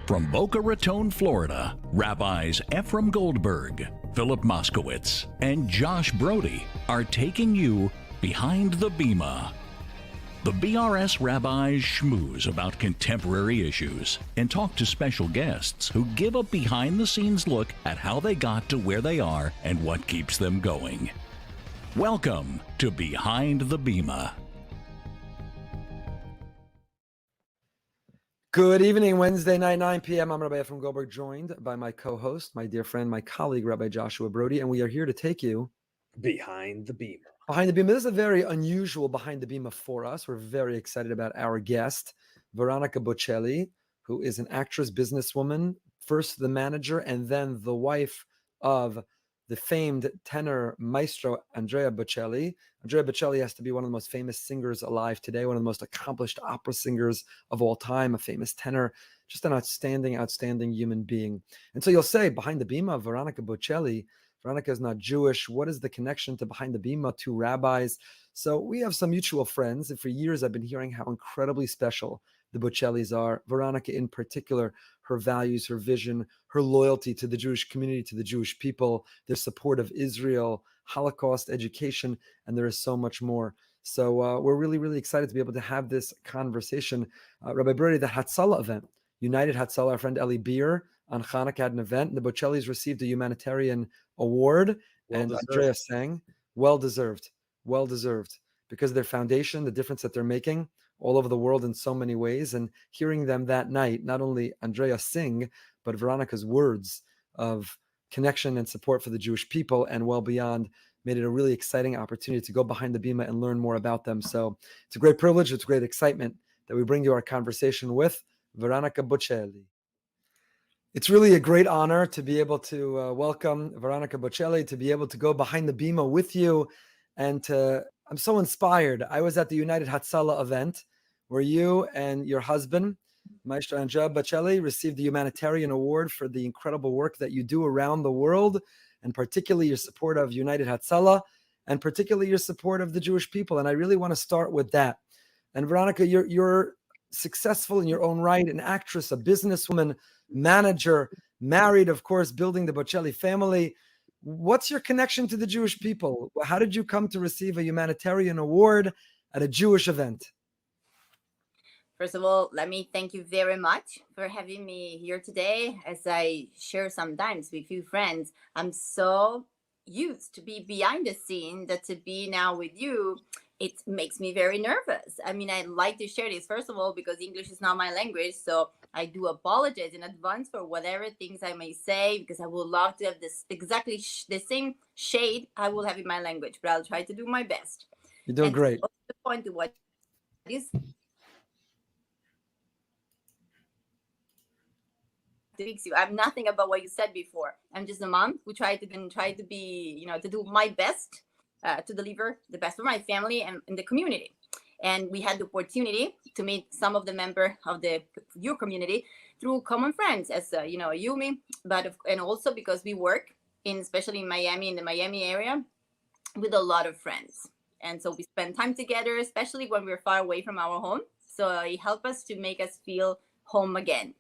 From Boca Raton, Florida, Rabbis Efrem Goldberg, Philip Moskowitz, and Josh Broide are taking you behind the Bima. The BRS rabbis schmooze about contemporary issues and talk to special guests who give a behind-the-scenes look at how they got to where they are and what keeps them going. Welcome to Behind the Bima. Good evening, Wednesday night, 9 p.m. I'm Rabbi Efrem Goldberg, joined by my co-host, my dear friend, my colleague, Rabbi Joshua Broide, and we are here to take you Behind the Bima. Behind the Bima. This is a very unusual Behind the Bima for us. We're very excited about our guest, Veronica Bocelli, who is an actress, businesswoman, first the manager and then the wife of the famed tenor maestro Andrea Bocelli. Andrea Bocelli has to be one of the most famous singers alive today, one of the most accomplished opera singers of all time, a famous tenor, just an outstanding, outstanding human being. And so you'll say, Behind the Bima, Veronica Bocelli. Veronica is not Jewish. What is the connection to Behind the Bima, two rabbis? So we have some mutual friends, and for years I've been hearing how incredibly special the Bocellis are. Veronica in particular, her values, her vision, her loyalty to the Jewish community, to the Jewish people, their support of Israel, Holocaust education, and there is so much more. So we're really, really excited to be able to have this conversation. Rabbi Broide, the Hatzalah event, United Hatzalah, our friend Eli Beer on Hanukkah had an event. The Bocellis received a humanitarian award, and Andrea sang, well deserved, because of their foundation, the difference that they're making all over the world in so many ways. And hearing them that night, not only Andrea sing, but Veronica's words of connection and support for the Jewish people and well beyond, made it a really exciting opportunity to go behind the Bima and learn more about them. So it's a great privilege, it's great excitement that we bring you our conversation with Veronica Bocelli. It's really a great honor to be able to welcome Veronica Bocelli, to be able to go behind the Bima with you, and I'm so inspired. I was at the United Hatzalah event where you and your husband, Maestro Andrea Bocelli, received the humanitarian award for the incredible work that you do around the world, and particularly your support of United Hatzalah, and particularly your support of the Jewish people. And I really want to start with that. And Veronica, you're successful in your own right, an actress, a businesswoman, manager, married, of course, building the Bocelli family. What's your connection to the Jewish people? How did you come to receive a humanitarian award at a Jewish event? First of all, let me thank you very much for having me here today. As I share sometimes with few friends, I'm so used to be behind the scene that to be now with you, it makes me very nervous. I mean, I like to share this, first of all, because English is not my language. So I do apologize in advance for whatever things I may say, because I would love to have this exactly the same shade I will have in my language, but I'll try to do my best. You're doing great. The point to what is fix you. I'm nothing about what you said before. I'm just a mom who try to be, to do my best to deliver the best for my family and the community. And we had the opportunity to meet some of the members of your community through common friends, as Yumi, and also because we work especially in Miami, in the Miami area, with a lot of friends. And so we spend time together, especially when we're far away from our home. So it helps us to make us feel home again.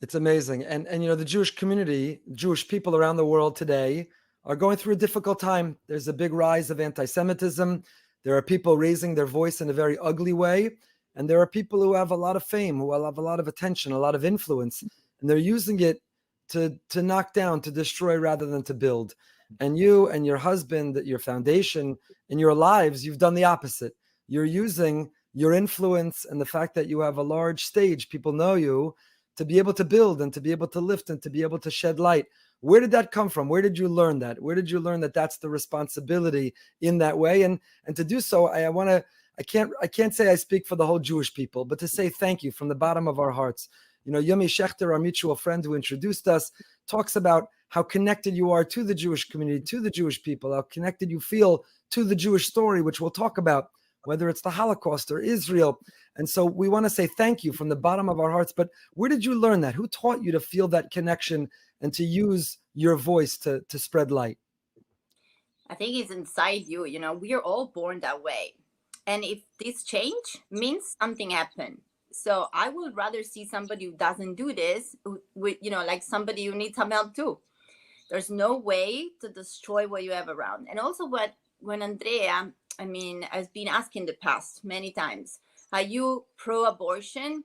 It's amazing. And the Jewish community, Jewish people around the world today are going through a difficult time. There's a big rise of anti-Semitism. There are people raising their voice in a very ugly way. And there are people who have a lot of fame, who have a lot of attention, a lot of influence. And they're using it to knock down, to destroy rather than to build. And you and your husband, your foundation, in your lives, you've done the opposite. You're using your influence and the fact that you have a large stage, people know you, to be able to build and to be able to lift and to be able to shed light. Where did that come from? Where did you learn that? Where did you learn that that's the responsibility in that way? And to do so, I can't say I speak for the whole Jewish people, but to say thank you from the bottom of our hearts. Yumi Schechter, our mutual friend who introduced us, talks about how connected you are to the Jewish community, to the Jewish people, how connected you feel to the Jewish story, which we'll talk about, whether it's the Holocaust or Israel. And so we want to say thank you from the bottom of our hearts. But where did you learn that? Who taught you to feel that connection and to use your voice to spread light? I think it's inside you. We are all born that way. And if this change means something happened, So I would rather see somebody who doesn't do this, with, like somebody who needs some help too. There's no way to destroy what you have around. And also when Andrea, has been asked in the past many times, are you pro-abortion?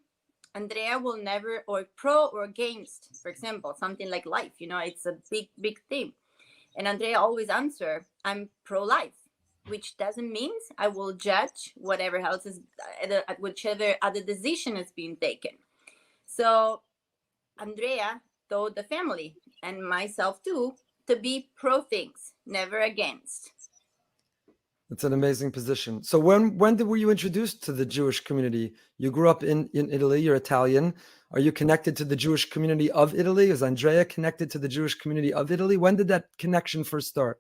Andrea will never, or pro or against, for example, something like life, it's a big, big thing. And Andrea always answer, I'm pro-life, which doesn't mean I will judge whatever else is, whichever other decision is being taken. So Andrea told the family and myself too to be pro things, never against. It's an amazing position. So when were you introduced to the Jewish community? You grew up in Italy, you're Italian. Are you connected to the Jewish community of Italy? Is Andrea connected to the Jewish community of Italy? When did that connection first start?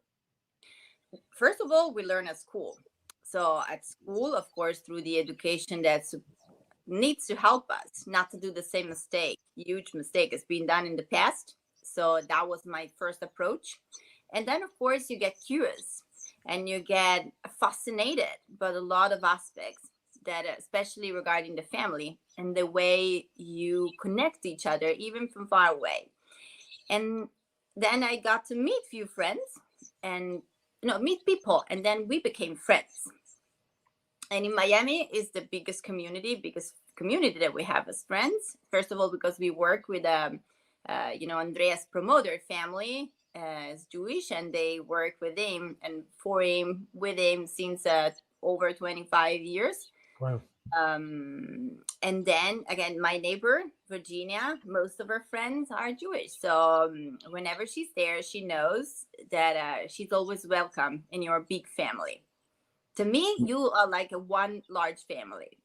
First of all, we learn at school. So at school, of course, through the education that needs to help us not to do the same mistake, huge mistake has been done in the past. So that was my first approach. And then, of course, you get curious and you get fascinated by a lot of aspects that, especially regarding the family and the way you connect to each other, even from far away. And then I got to meet few friends and meet people, and then we became friends. And in Miami is the biggest community that we have as friends. First of all, because we work with Andrea's promoter family is Jewish, and they work with him and for him, with him since over 25 years. Wow. And then again, my neighbor, Virginia, most of her friends are Jewish. So whenever she's there, she knows that she's always welcome in your big family. To me, you are like one large family.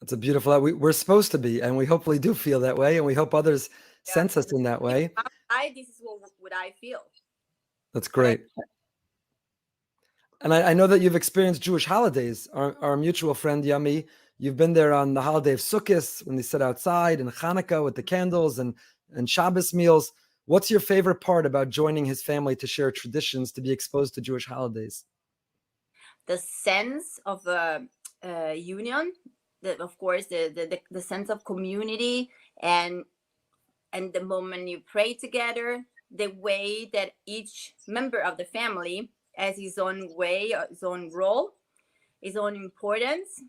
It's a beautiful, we're supposed to be, and we hopefully do feel that way. And we hope others sense us in that way. This is what I feel. That's great. And I know that you've experienced Jewish holidays. Our mutual friend, Yami, you've been there on the holiday of Sukkot when they sit outside, and Hanukkah with the candles and Shabbos meals. What's your favorite part about joining his family to share traditions, to be exposed to Jewish holidays? The sense of union, of course, the sense of community, and the moment you pray together, the way that each member of the family has his own way, his own role, his own importance,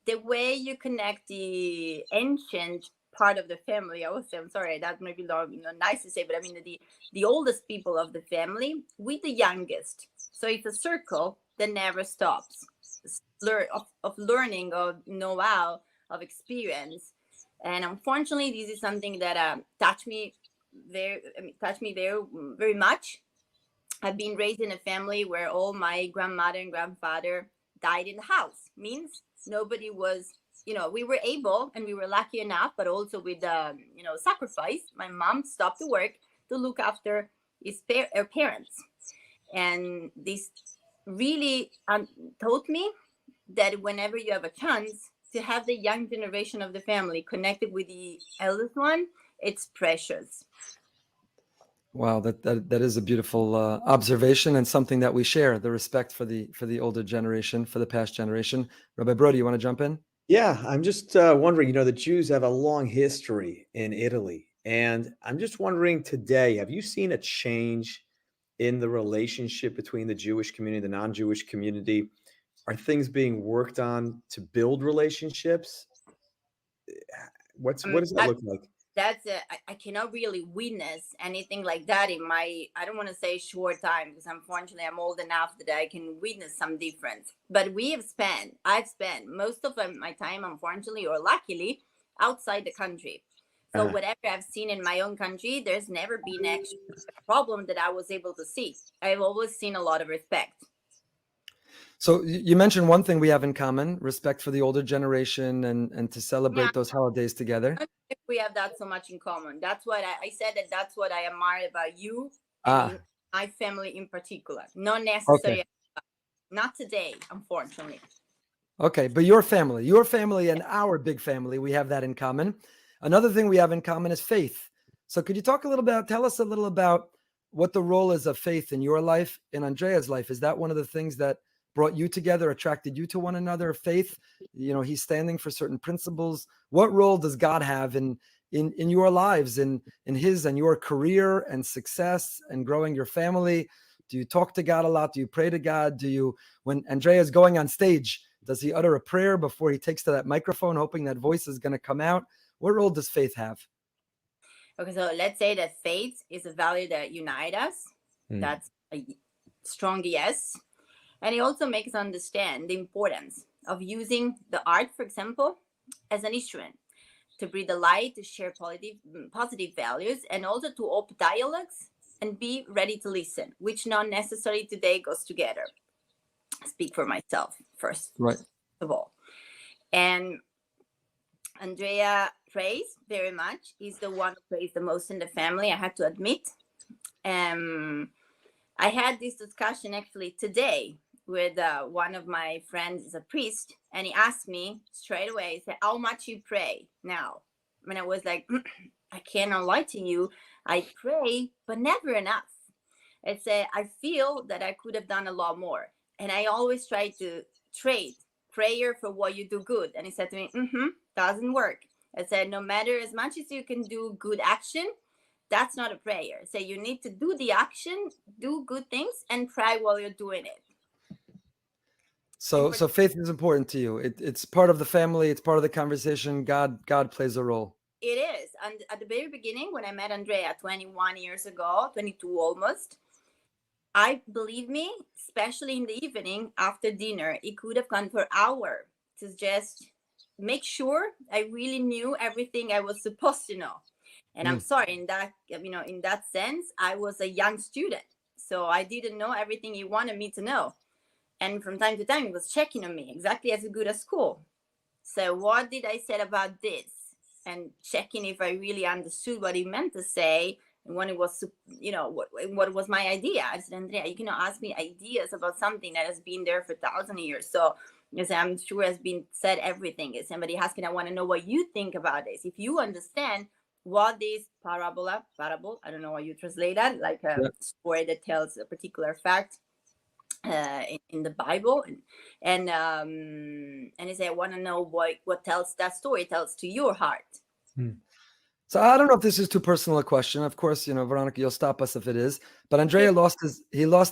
the way you connect the ancient part of the family. I would say, I'm sorry, that might be not nice to say, but the oldest people of the family with the youngest. So it's a circle that never stops, of learning, of know-how, of experience. And unfortunately, this is something that touched me very, very much. I've been raised in a family where all my grandmother and grandfather died in the house. Means nobody was, we were able, and we were lucky enough, but also with, sacrifice. My mom stopped the work to look after her parents. And this really taught me that whenever you have a chance to have the young generation of the family connected with the eldest one, it's precious. Wow, that is a beautiful observation, and something that we share, the respect for the older generation, for the past generation. Rabbi Broide, you want to jump in? Yeah, I'm just wondering, the Jews have a long history in Italy. And I'm just wondering today, have you seen a change in the relationship between the Jewish community and the non-Jewish community? Are things being worked on to build relationships? What does that look like? I cannot really witness anything like that in my, I don't want to say short time, because unfortunately I'm old enough that I can witness some difference. But I've spent most of my time, unfortunately or luckily, outside the country. So whatever I've seen in my own country, there's never been actually a problem that I was able to see. I've always seen a lot of respect. So you mentioned one thing we have in common: respect for the older generation, and to celebrate those holidays together. I don't think we have that so much in common. That's what I said, that's what I admire about you and my family in particular. Not necessarily, not today, unfortunately. Okay, but your family and our big family, we have that in common. Another thing we have in common is faith. So could you tell us a little about what the role is of faith in your life, in Andrea's life? Is that one of the things that brought you together, attracted you to one another. Faith, he's standing for certain principles. What role does God have in your lives, in his and your career and success and growing your family? Do you talk to God a lot? Do you pray to God? When Andrea is going on stage, does he utter a prayer before he takes to that microphone, hoping that voice is going to come out? What role does faith have? Okay, so let's say that faith is a value that unites us. That's a strong yes. And it also makes us understand the importance of using the art, for example, as an instrument to breathe the light, to share positive values, and also to open dialogues and be ready to listen, which not necessarily today goes together. I speak for myself first, right, of all. And Andrea prays very much. He's the one who prays the most in the family, I have to admit. I had this discussion actually today with one of my friends, is a priest, and he asked me straight away, he said, how much you pray now? And I was like, I cannot lie to you. I pray, but never enough. I said, I feel that I could have done a lot more. And I always try to trade prayer for what you do good. And he said to me, doesn't work. I said, no matter as much as you can do good action, that's not a prayer. So you need to do the action, do good things, and pray while you're doing it. So faith is important to you. It's part of the family. It's part of the conversation. God plays a role. It is. And at the very beginning, when I met Andrea 21 years ago, 22 almost, believe me, especially in the evening after dinner, it could have gone for an hour to just make sure I really knew everything I was supposed to know. And I'm sorry, in that sense, I was a young student. So I didn't know everything he wanted me to know. And from time to time, he was checking on me, exactly as good as school. So what did I say about this? And checking if I really understood what he meant to say. And when it was, what was my idea? I said, Andrea, you cannot ask me ideas about something that has been there for 1,000 years. So I'm sure has been said everything. If somebody asking, I want to know what you think about this. If you understand what this parable, I don't know how you translate that, like a story that tells a particular fact in the Bible, and he said, I want to know what tells that story tells to your heart. So I don't know if this is too personal a question. Of course, Veronica, you'll stop us if it is. But Andrea lost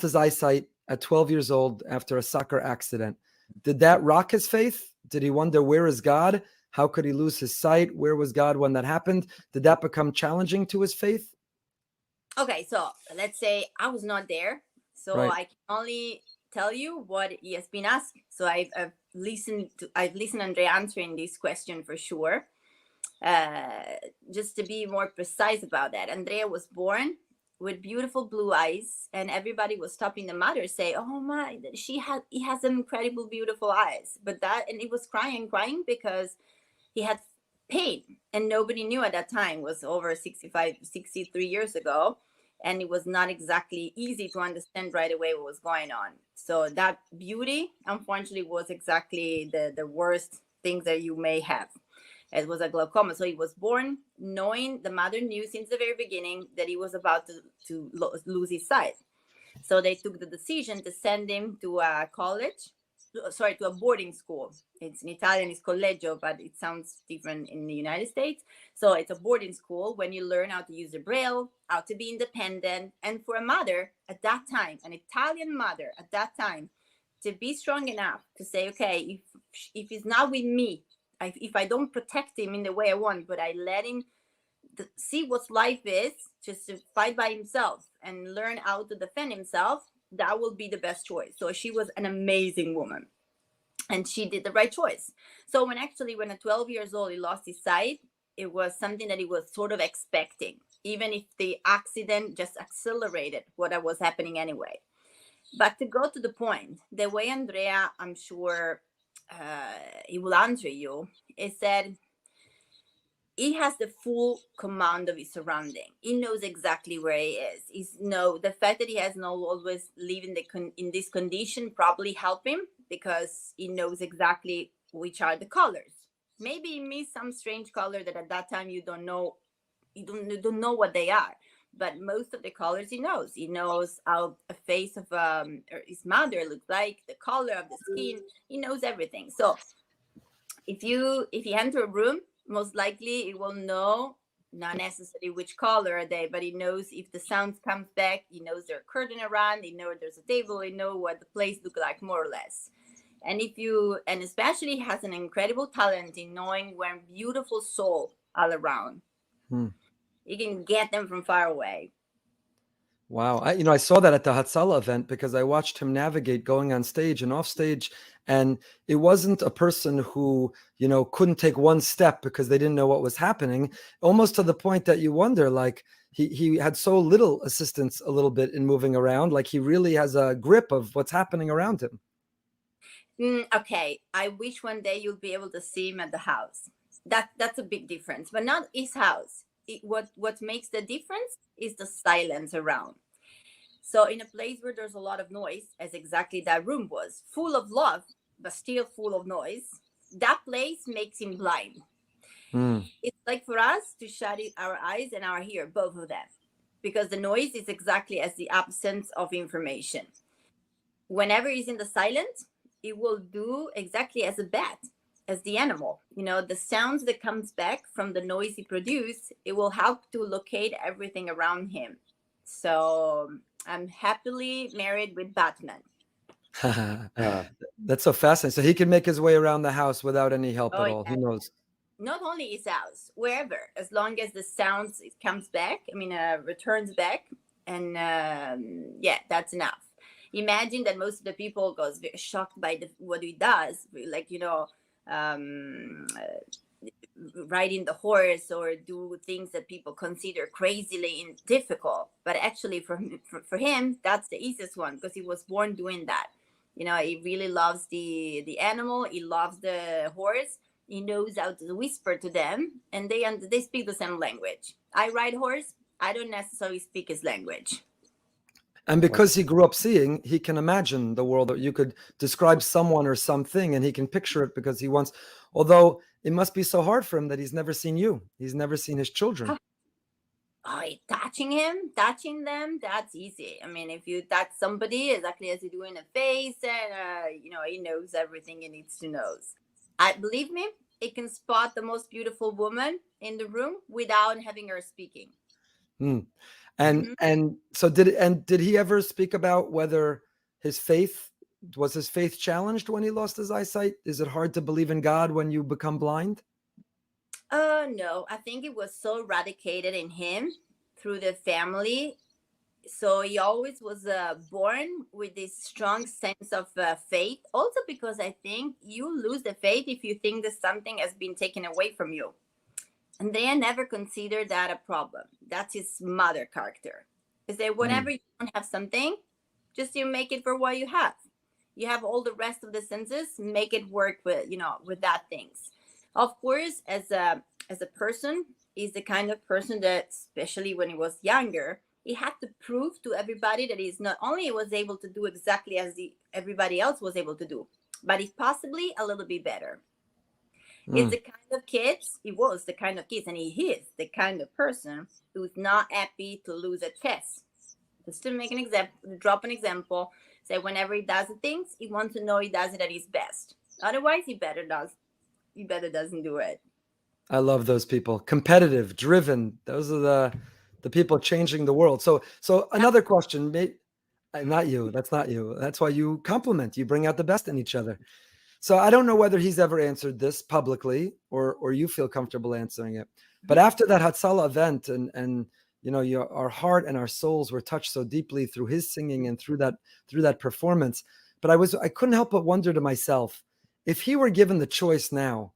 his eyesight at 12 years old after a soccer accident. Did that rock his faith? Did he wonder, where is God? How could he lose his sight? Where was God when that happened? Did that become challenging to his faith? Okay, so let's say I was not there. So right. I can only tell you what he has been asked. So I've listened Andrea answering this question for sure. Just to be more precise about that, Andrea was born with beautiful blue eyes, and everybody was stopping the mother, say, "Oh my, he has incredible, beautiful eyes." And he was crying because he had pain, and nobody knew at that time. It was over 63 years ago. And it was not exactly easy to understand right away what was going on. So that beauty, unfortunately, was exactly the worst things that you may have. It was a glaucoma. So he was born knowing, the mother knew since the very beginning that he was about to lose his sight. So they took the decision to send him to a to a boarding school. It's in Italian, it's collegio, but it sounds different in the United States. So it's a boarding school when you learn how to use the braille, how to be independent. And for a mother at that time, an Italian mother at that time, to be strong enough to say, okay, if he's not with me, if I don't protect him in the way I want, but I let him see what life is, just to fight by himself and learn how to defend himself, that will be the best choice. So she was an amazing woman, and she did the right choice. So when at 12 years old, he lost his sight, it was something that he was sort of expecting, even if the accident just accelerated what was happening anyway. But to go to the point, the way Andrea, I'm sure he will answer you, is that he has the full command of his surrounding. He knows exactly where he is. The fact that he has not always lived in this condition probably help him, because he knows exactly which are the colors. Maybe he missed some strange color that at that time you don't know what they are. but most of the colors he knows. He knows how a face of or his mother looks like, the color of the skin. He knows everything. So if you enter a room, most likely he will know, not necessarily which color are they, but he knows if the sound comes back. He knows there's a curtain around. He knows there's a table. He knows what the place looks like, more or less. And especially has an incredible talent in knowing when beautiful souls all around. You can get them from far away. Wow. I saw that at the Hatzalah event because I watched him navigate going on stage and off stage. And it wasn't a person who, couldn't take one step because they didn't know what was happening, almost to the point that you wonder, like he had so little assistance a little bit in moving around, like he really has a grip of what's happening around him. Okay. I wish one day you'll be able to see him at the house. That's a big difference, but not his house. What makes the difference is the silence around. So in a place where there's a lot of noise, as exactly that room was, full of love, but still full of noise, that place makes him blind. It's like for us to shut our eyes and our ear, both of them, because the noise is exactly as the absence of information. Whenever he's in the silence, it will do exactly as a bat, as the animal. The sounds that comes back from the noise he produced, it will help to locate everything around him. So I'm happily married with Batman. That's so fascinating. So he can make his way around the house without any help at all. Yeah. He knows. Not only his house, wherever, as long as the sounds it comes back, returns back, and that's enough. Imagine that most of the people goes very shocked by what he does, like riding the horse or do things that people consider crazily difficult, but actually for him that's the easiest one, because he was born doing that. He really loves the animal. He loves the horse. He knows how to whisper to them, and they speak the same language. I ride horse. I don't necessarily speak his language. And because he grew up seeing, he can imagine the world. That you could describe someone or something and he can picture it because he wants, although it must be so hard for him that he's never seen you. He's never seen his children. Touching them, that's easy. If you touch somebody exactly as you do in a face, and he knows everything he needs to know. Believe me, it can spot the most beautiful woman in the room without having her speaking. And so did he ever speak about whether his faith challenged when he lost his eyesight? Is it hard to believe in God when you become blind? No, I think it was so eradicated in him through the family. So he always was born with this strong sense of faith. Also because I think you lose the faith if you think that something has been taken away from you. And they never considered that a problem. That's his mother character. Is that whenever you don't have something, just you make it for what you have. You have all the rest of the senses, make it work with that things. Of course, as a person, he's the kind of person that, especially when he was younger, he had to prove to everybody that he's not only was able to do exactly as everybody else was able to do, but he's possibly a little bit better. It's the kind of kids, he was the kind of kids, and he is the kind of person who's not happy to lose a test. Just to make an example, drop an example, say whenever he does the things, he wants to know he does it at his best. Otherwise, he better doesn't do it. I love those people. Competitive, driven. Those are the people changing the world. So another question, not you. That's not you. That's why you compliment. You bring out the best in each other. So I don't know whether he's ever answered this publicly or you feel comfortable answering it. But after that Hatzalah event and our heart and our souls were touched so deeply through his singing and through that performance. But I couldn't help but wonder to myself, if he were given the choice now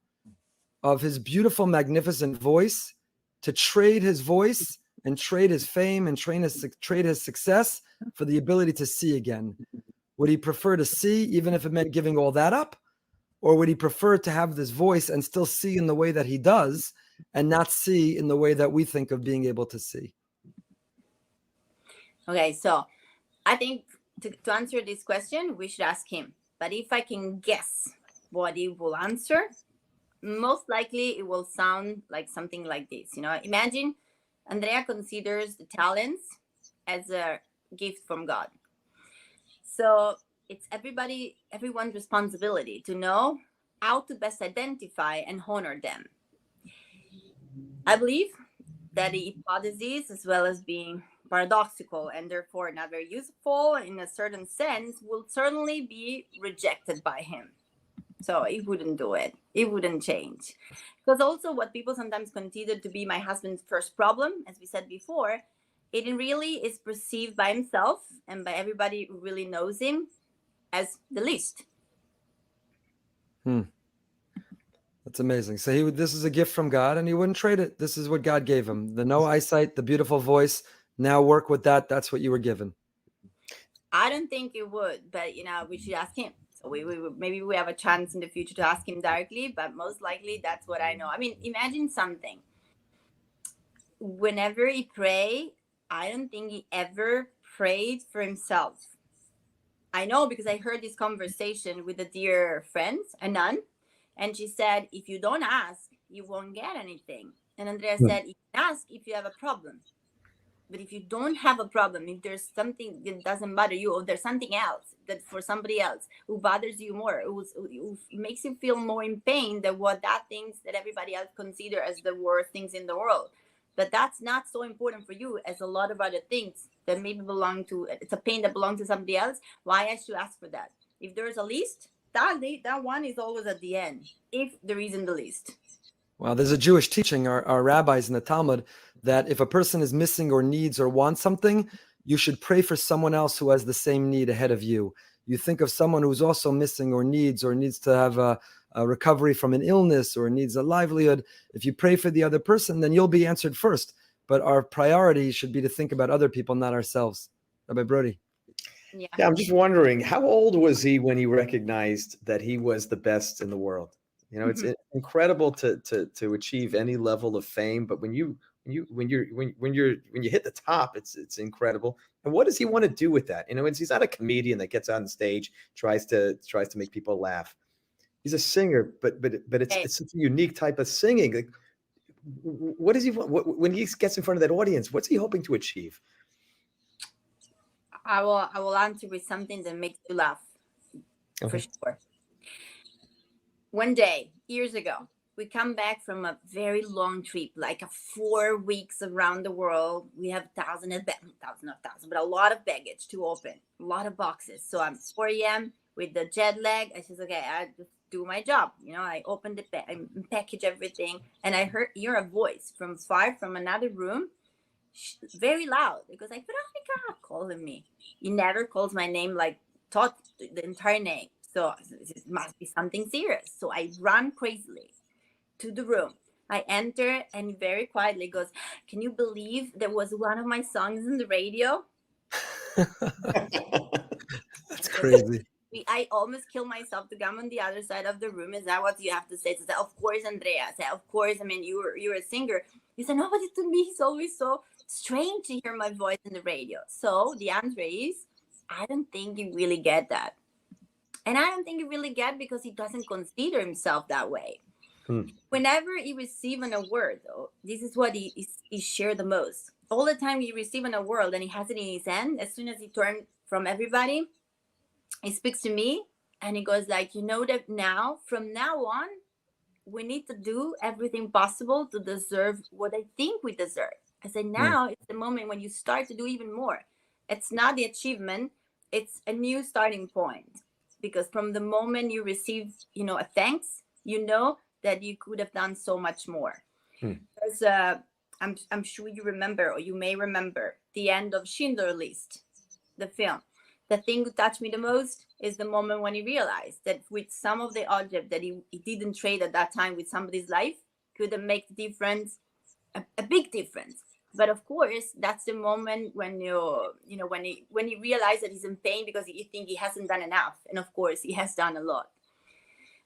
of his beautiful, magnificent voice to trade his voice and trade his fame and trade his success for the ability to see again, would he prefer to see even if it meant giving all that up? Or would he prefer to have this voice and still see in the way that he does and not see in the way that we think of being able to see? Okay, so I think to answer this question, we should ask him. But if I can guess what he will answer, most likely it will sound like something like this. Imagine Andrea considers the talents as a gift from God. So it's everyone's responsibility to know how to best identify and honor them. I believe that the hypothesis, as well as being paradoxical and therefore not very useful in a certain sense, will certainly be rejected by him. So he wouldn't do it. He wouldn't change. Because also what people sometimes consider to be my husband's first problem, as we said before, it really is perceived by himself and by everybody who really knows him as the least. That's amazing. So this is a gift from God, and he wouldn't trade it. This is what God gave him: the no eyesight, the beautiful voice. Now work with that. That's what you were given. I don't think he would, but we should ask him. So we maybe we have a chance in the future to ask him directly, but most likely that's what I know. I mean, imagine something. Whenever he prayed, I don't think he ever prayed for himself. I know because I heard this conversation with a dear friend, a nun, and she said, if you don't ask, you won't get anything. And Andrea said, you can ask if you have a problem. But if you don't have a problem, if there's something that doesn't bother you, or there's something else that for somebody else who bothers you more, who makes you feel more in pain than what that things that everybody else consider as the worst things in the world. But that's not so important for you as a lot of other things that maybe it's a pain that belongs to somebody else. Why I should ask for that? If there's a list, that one is always at the end, if there isn't the list. Well, there's a Jewish teaching, our rabbis in the Talmud, that if a person is missing or needs or wants something, you should pray for someone else who has the same need ahead of you. You think of someone who's also missing or needs to have a recovery from an illness or needs a livelihood. If you pray for the other person, then you'll be answered first. But our priority should be to think about other people, not ourselves. Rabbi Broide. Yeah, I'm just wondering, how old was he when he recognized that he was the best in the world? It's incredible to achieve any level of fame, but when you hit the top, it's incredible. And what does he want to do with that? He's not a comedian that gets on stage, tries to make people laugh. He's a singer, but it's such a unique type of singing. Like, what does he want when he gets in front of that audience? What's he hoping to achieve? I will answer with something that makes you laugh, for sure. One day, years ago, we come back from a very long trip, like 4 weeks around the world. We have but a lot of baggage to open, a lot of boxes. So I'm 4 a.m. with the jet lag. I said, okay, I just do my job. I open the bag, I package everything, and I hear a voice from another room, very loud, because like, Veronica, calling me. He never calls my name, taught the entire name. So it must be something serious. So I run crazily to the room. I enter and he very quietly goes, can you believe there was one of my songs in the radio? That's crazy. I almost killed myself to come on the other side of the room. Is that what you have to say? So I said, of course, Andrea. I said, of course. I mean, you're a singer. He said, no, but to me, it's always so strange to hear my voice in the radio. So the answer is, I don't think you really get that. And I don't think he really get because he doesn't consider himself that way. Whenever he receives an award, though, this is what he shared the most. All the time he receives an award and he has it in his hand, as soon as he turns from everybody, he speaks to me and he goes like, that from now on, we need to do everything possible to deserve what I think we deserve. I said, now it's the moment when you start to do even more. It's not the achievement, it's a new starting point. Because from the moment you receive, a thanks, that you could have done so much more. Because I'm sure you remember, or you may remember, the end of Schindler's List, the film. The thing that touched me the most is the moment when he realized that with some of the object that he didn't trade at that time with somebody's life, could have made the difference, a big difference. But of course, that's the moment when when he realized that he's in pain because he thinks he hasn't done enough. And of course, he has done a lot.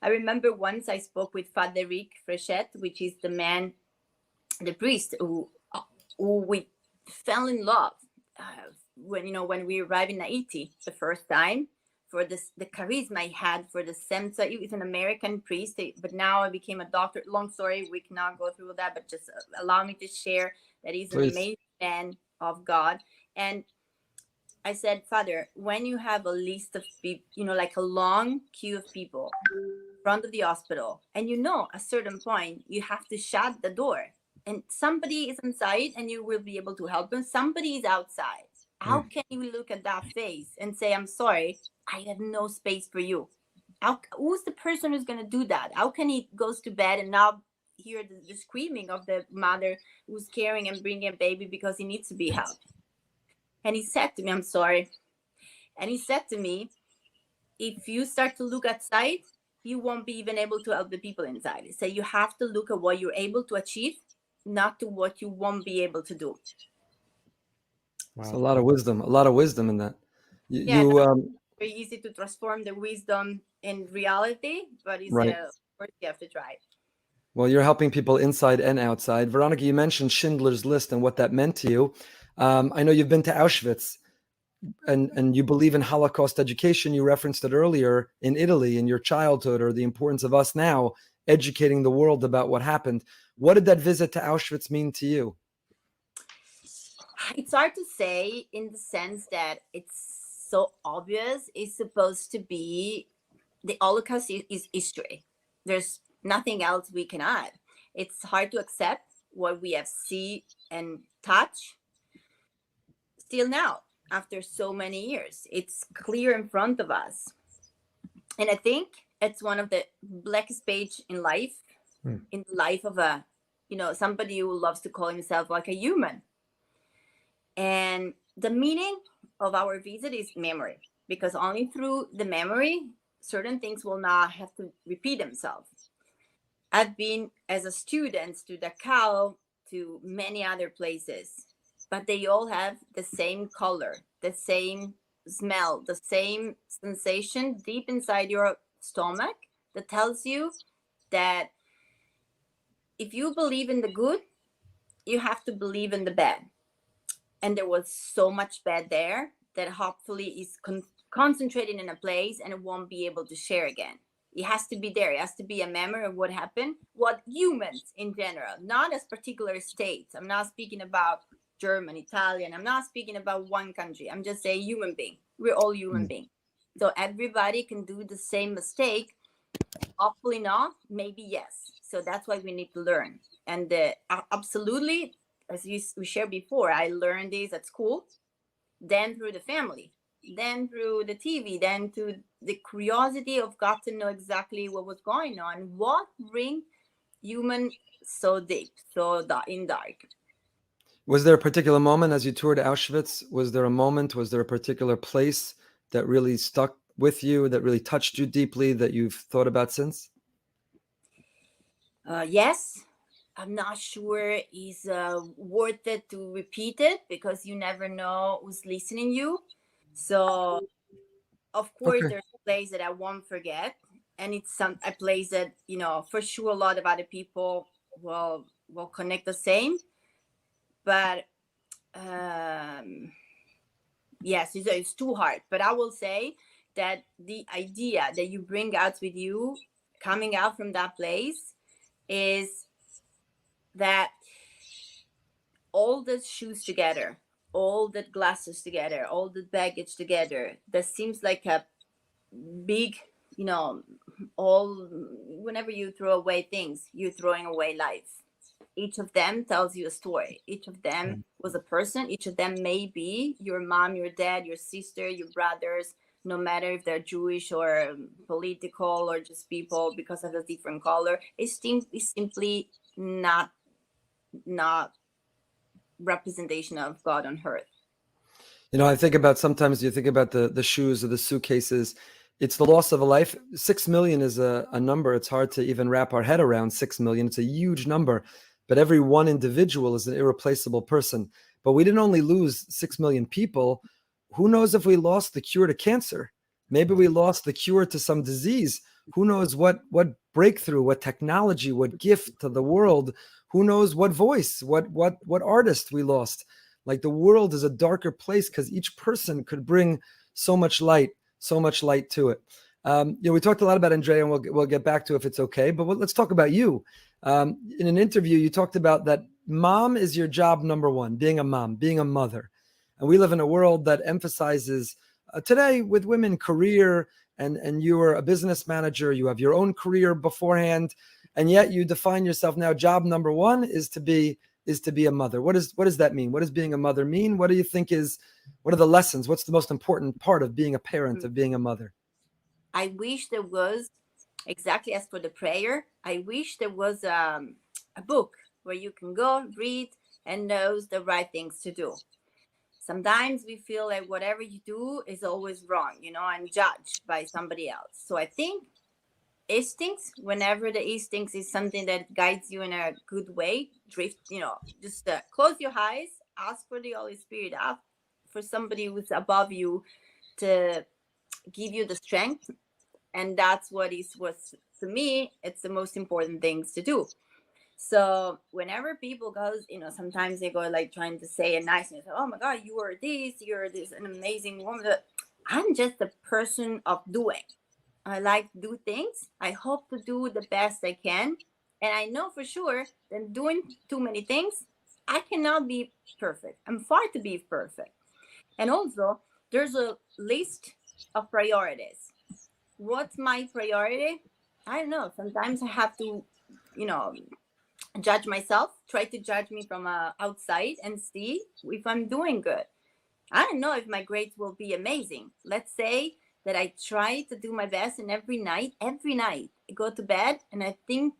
I remember once I spoke with Father Rick Frechette, which is the priest who we fell in love when we arrived in Haiti the first time. for this, the charisma I had for the Semtza. He was an American priest, but now I became a doctor. Long story, we cannot go through that, but just allow me to share that he's an amazing man of God. And I said, Father, when you have a list of people, like a long queue of people in front of the hospital, and at a certain point, you have to shut the door, and somebody is inside and you will be able to help them. Somebody is outside. How can you look at that face and say, I'm sorry, I have no space for you? Who's the person who's going to do that? How can he goes to bed and now hear the screaming of the mother who's carrying and bringing a baby because he needs to be helped? And he said to me, I'm sorry. And he said to me, if you start to look outside, you won't be even able to help the people inside. He said, you have to look at what you're able to achieve, not to what you won't be able to do. Wow. It's a lot of wisdom in that. Very easy to transform the wisdom in reality, but it's right. Of course you have to try. Well, you're helping people inside and outside. Veronica, you mentioned Schindler's List and what that meant to you. I know you've been to Auschwitz, and you believe in Holocaust education. You referenced it earlier in Italy, in your childhood, or the importance of us now educating the world about what happened. What did that visit to Auschwitz mean to you? It's hard to say, in the sense that it's so obvious. It's supposed to be, the Holocaust is history. There's nothing else we can add. It's hard to accept what we have seen and touch still now, after so many years. It's clear in front of us. And I think it's one of the blackest page in life, in the life of somebody who loves to call himself like a human. And the meaning of our visit is memory, because only through the memory, certain things will not have to repeat themselves. I've been as a student to Dachau, to many other places, but they all have the same color, the same smell, the same sensation deep inside your stomach that tells you that if you believe in the good, you have to believe in the bad. And there was so much bad there that hopefully is concentrated in a place and it won't be able to share again. It has to be there. It has to be a memory of what happened, what humans in general, not as particular states. I'm not speaking about German, Italian. I'm not speaking about one country. I'm just saying human being. We're all human beings. So everybody can do the same mistake. Hopefully not, maybe yes. So that's why we need to learn. And absolutely, as we shared before, I learned this at school, then through the family, then through the TV, then through the curiosity of got to know exactly what was going on, what bring human so deep, so in dark. Was there a particular moment as you toured Auschwitz? Was there a moment, was there a particular place that really stuck with you, that really touched you deeply, that you've thought about since? Yes. I'm not sure it's worth it to repeat it, because you never know who's listening you. So, of course, there's a place that I won't forget. And it's a place that, for sure a lot of other people will connect the same. But yes, it's too hard. But I will say that the idea that you bring out with you coming out from that place is that all the shoes together, all the glasses together, all the baggage together, that seems like a big, whenever you throw away things, you're throwing away life. Each of them tells you a story. Each of them was a person. Each of them may be your mom, your dad, your sister, your brothers, no matter if they're Jewish or political or just people because of a different color. It's simply not representation of God on earth. I think about, sometimes you think about the shoes or the suitcases. It's the loss of a life. 6 million is a number. It's hard to even wrap our head around 6 million. It's a huge number, but every one individual is an irreplaceable person. But we didn't only lose 6 million people. Who knows if we lost the cure to cancer? Maybe we lost the cure to some disease. Who knows what breakthrough, what technology, what gift to the world? Who knows what voice, what artist we lost? Like, the world is a darker place because each person could bring so much light, so much light to it. We talked a lot about Andrea, and we'll get back to it if it's okay. But let's talk about you. In an interview, you talked about that mom is your job number one, being a mom, being a mother. And we live in a world that emphasizes today with women career, and you are a business manager, you have your own career beforehand, and yet you define yourself now, job number one is to be a mother. What does that mean? What does being a mother mean? What do you think what are the lessons? What's the most important part of being a parent, of being a mother? I wish there was, exactly as for the prayer, I wish there was a book where you can go read and knows the right things to do. Sometimes we feel like whatever you do is always wrong, and judged by somebody else. So I think instincts, whenever the instincts is something that guides you in a good way, just close your eyes, ask for the Holy Spirit, ask for somebody who's above you to give you the strength. And that's what to me, it's the most important things to do. So whenever people goes, sometimes they go like trying to say a nice thing, oh my God, you're this an amazing woman. I'm just a person of doing. I like to do things. I hope to do the best I can. And I know for sure that doing too many things, I cannot be perfect. I'm far to be perfect. And also there's a list of priorities. What's my priority? I don't know. Sometimes I have to, judge myself, try to judge me from outside and see if I'm doing good. I don't know if my grades will be amazing. Let's say that I try to do my best, and every night I go to bed and I think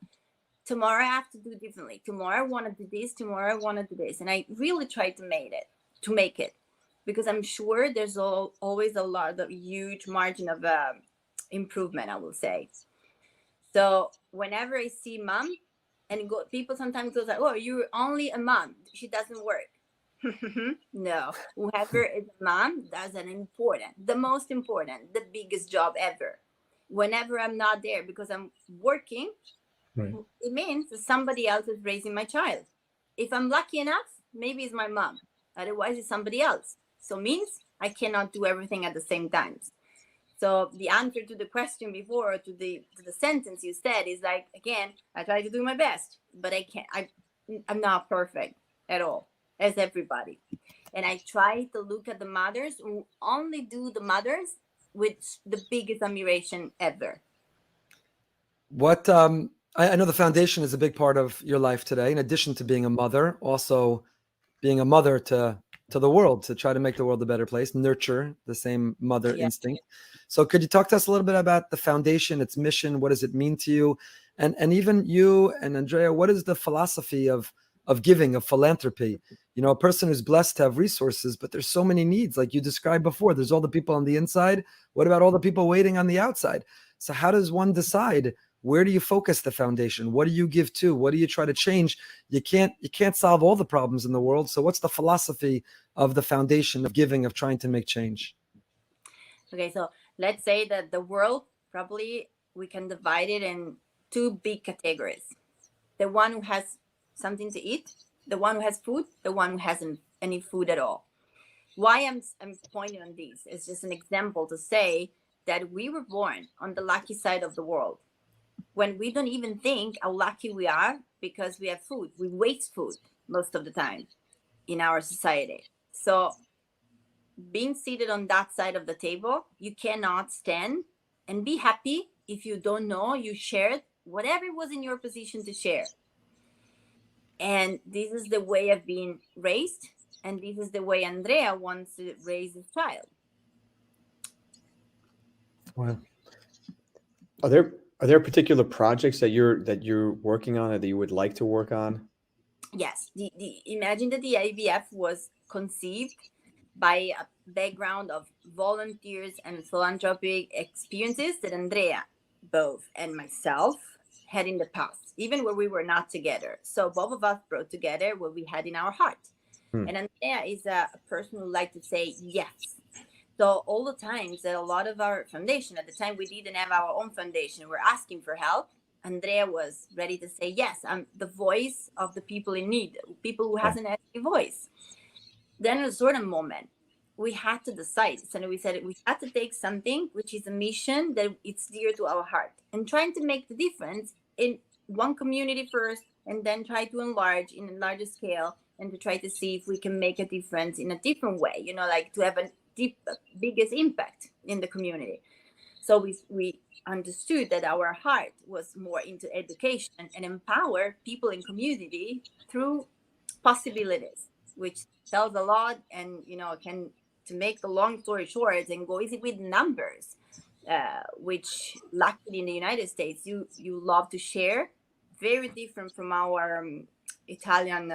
tomorrow I have to do differently. Tomorrow I want to do this. Tomorrow I want to do this. And I really try to make it because I'm sure there's always a lot of huge margin of improvement, I will say. So whenever I see mom and people sometimes go like, oh, you're only a mom, she doesn't work. No, whoever is a mom does the most important, the biggest job ever. Whenever I'm not there because I'm working, right, it means that somebody else is raising my child. If I'm lucky enough, maybe it's my mom, otherwise it's somebody else. So means I cannot do everything at the same time. So the answer to the question before, or to the sentence you said, is like, again, I try to do my best, but I can't. I'm not perfect at all, as everybody. And I try to look at the mothers who only do the mothers with the biggest admiration ever. What I know the foundation is a big part of your life today. In addition to being a mother, also being a mother to the world, to try to make the world a better place, nurture the same mother instinct. So could you talk to us a little bit about the foundation, its mission? What does it mean to you? And even you and Andrea, what is the philosophy of giving, of philanthropy? A person who's blessed to have resources, but there's so many needs, like you described before. There's all the people on the inside. What about all the people waiting on the outside? So how does one decide, where do you focus the foundation? What do you give to? What do you try to change? You can't solve all the problems in the world. So what's the philosophy of the foundation of giving, of trying to make change? Okay, so let's say that the world, probably we can divide it in two big categories. The one who has something to eat, the one who has food, the one who hasn't any food at all. Why I'm pointing on this is just an example to say that we were born on the lucky side of the world, when we don't even think how lucky we are because we have food. We waste food most of the time in our society. So being seated on that side of the table, you cannot stand and be happy if you don't know you shared whatever was in your position to share. And this is the way of being raised, and this is the way Andrea wants to raise his child. Wow. Are there particular projects that you're working on, or that you would like to work on? Yes. Imagine that the IVF was conceived by a background of volunteers and philanthropic experiences that Andrea, both, and myself had in the past, even where we were not together. So both of us brought together what we had in our heart. And Andrea is a person who likes to say yes. So all the times that a lot of our foundation, at the time we didn't have our own foundation, we're asking for help, Andrea was ready to say, yes, I'm the voice of the people in need, people who hasn't had a voice. Then at a certain moment, we had to decide. So we said we had to take something which is a mission that it's dear to our heart, and trying to make the difference in one community first, and then try to enlarge in a larger scale, and to try to see if we can make a difference in a different way, like to have a biggest impact in the community. So we understood that our heart was more into education and empower people in community through possibilities, which tells a lot. And can, to make the long story short and go easy with numbers, which luckily in the United States you love to share, very different from our Italian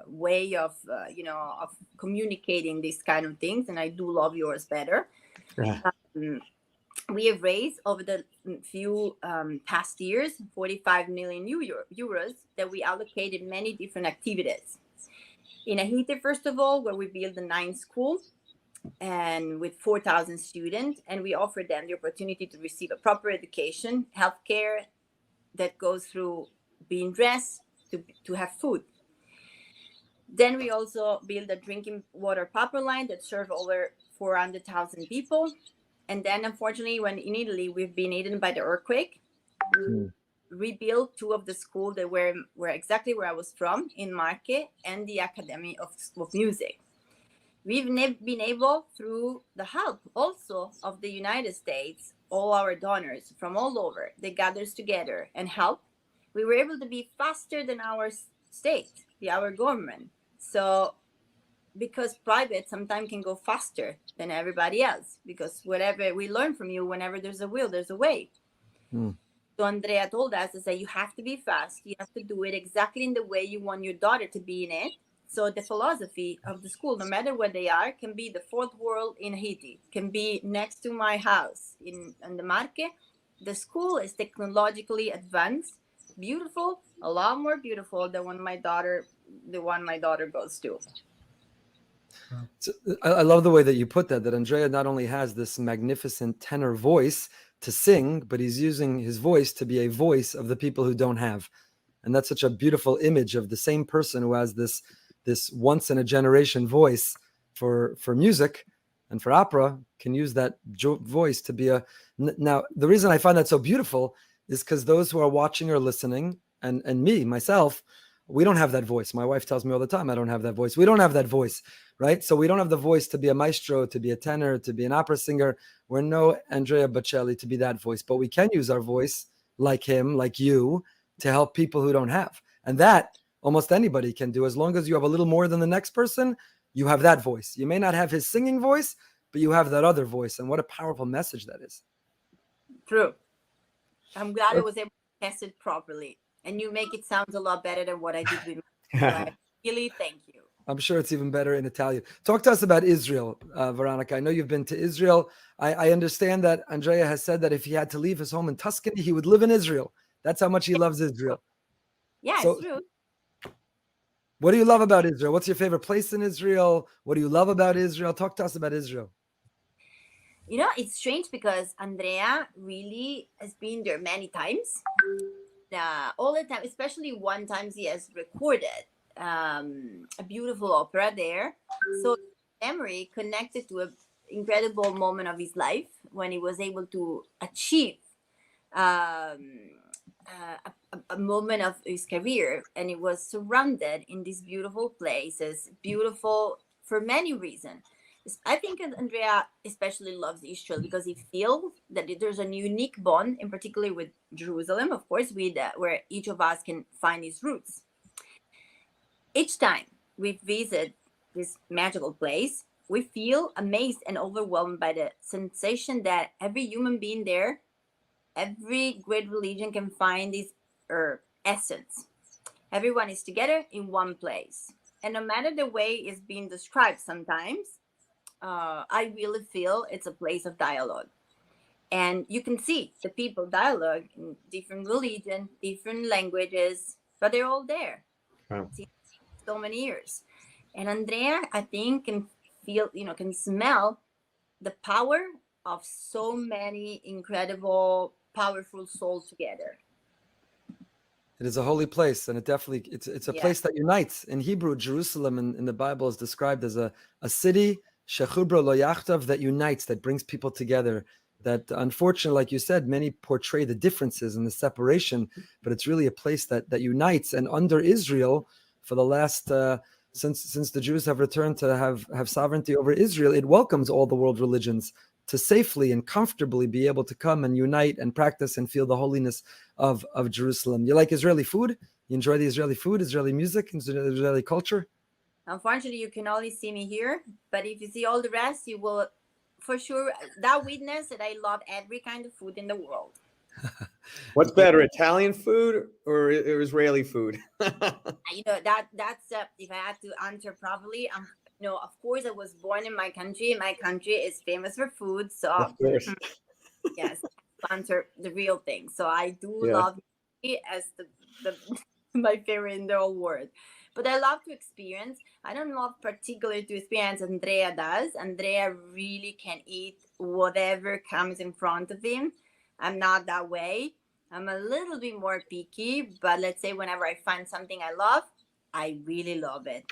way of of communicating these kind of things, and I do love yours better. Yeah. We have raised over the few past years 45 million euros that we allocated many different activities. In Haiti, first of all, where we built the 9th school and with 4,000 students, and we offered them the opportunity to receive a proper education, healthcare that goes through being dressed to have food. Then we also built a drinking water pipeline that served over 400,000 people. And then, unfortunately, when in Italy we've been eaten by the earthquake, we rebuilt 2 of the schools that were exactly where I was from, in Marche, and the Academy of Music. We've been able, through the help also of the United States, all our donors from all over, they gathered together and help. We were able to be faster than our state, our government. So, because private sometimes can go faster than everybody else, because whatever we learn from you, whenever there's a will, there's a way. So Andrea told us to say, you have to be fast. You have to do it exactly in the way you want your daughter to be in it. So the philosophy of the school, no matter where they are, can be the 4th world in Haiti, can be next to my house in the Marche. The school is technologically advanced, beautiful, a lot more beautiful than the one my daughter goes to. So I love the way that you put that Andrea not only has this magnificent tenor voice to sing, but he's using his voice to be a voice of the people who don't have. And that's such a beautiful image of the same person who has this once in a generation voice for music and for opera, can use that voice to be now the reason I find that so beautiful is because those who are watching or listening, and me, myself, we don't have that voice. My wife tells me all the time, I don't have that voice. We don't have that voice, right? So we don't have the voice to be a maestro, to be a tenor, to be an opera singer. We're no Andrea Bocelli to be that voice, but we can use our voice like him, like you, to help people who don't have. And that almost anybody can do. As long as you have a little more than the next person, you have that voice. You may not have his singing voice, but you have that other voice. And what a powerful message that is. True. I'm glad I was able to test it properly. And you make it sound a lot better than what I did with my so really, thank you. I'm sure it's even better in Italian. Talk to us about Israel, Veronica. I know you've been to Israel. I understand that Andrea has said that if he had to leave his home in Tuscany, he would live in Israel. That's how much he loves Israel. Yeah, so, it's true. What do you love about Israel? What's your favorite place in Israel? What do you love about Israel? Talk to us about Israel. It's strange because Andrea really has been there many times. All the time, especially one time he has recorded a beautiful opera there. So memory connected to an incredible moment of his life when he was able to achieve a moment of his career, and it was surrounded in these beautiful places, beautiful for many reasons. I think Andrea especially loves Israel because he feels that there's a unique bond, in particular with Jerusalem, of course, with where each of us can find his roots. Each time we visit this magical place, we feel amazed and overwhelmed by the sensation that every human being there, every great religion can find this essence. Everyone is together in one place. And no matter the way it's being described sometimes, I really feel it's a place of dialogue. And you can see the people dialogue in different religion, different languages, but they're all there. Wow. So many years. And Andrea, I think, can feel, can smell the power of so many incredible, powerful souls together. It is a holy place, and it's a place that unites. In Hebrew, Jerusalem in the Bible is described as a city shechubra lo yachtav, that unites, that brings people together. That unfortunately, like you said, many portray the differences and the separation, but it's really a place that unites. And under Israel, for the last since the Jews have returned to have sovereignty over Israel, it welcomes all the world religions to safely and comfortably be able to come and unite and practice and feel the holiness of Jerusalem. You like Israeli food? You enjoy the Israeli food, Israeli music, Israeli culture? Unfortunately, you can only see me here, but if you see all the rest, you will for sure that witness that I love every kind of food in the world. What's better, Italian food or Israeli food? That's if I had to answer properly, of course I was born in my country. My country is famous for food, so Of course. yes, answer the real thing. So I do love it as the my favorite in the whole world. But I love to experience. I don't love particularly to experience. Andrea does. Andrea really can eat whatever comes in front of him. I'm not that way. I'm a little bit more picky, but let's say whenever I find something I love, I really love it.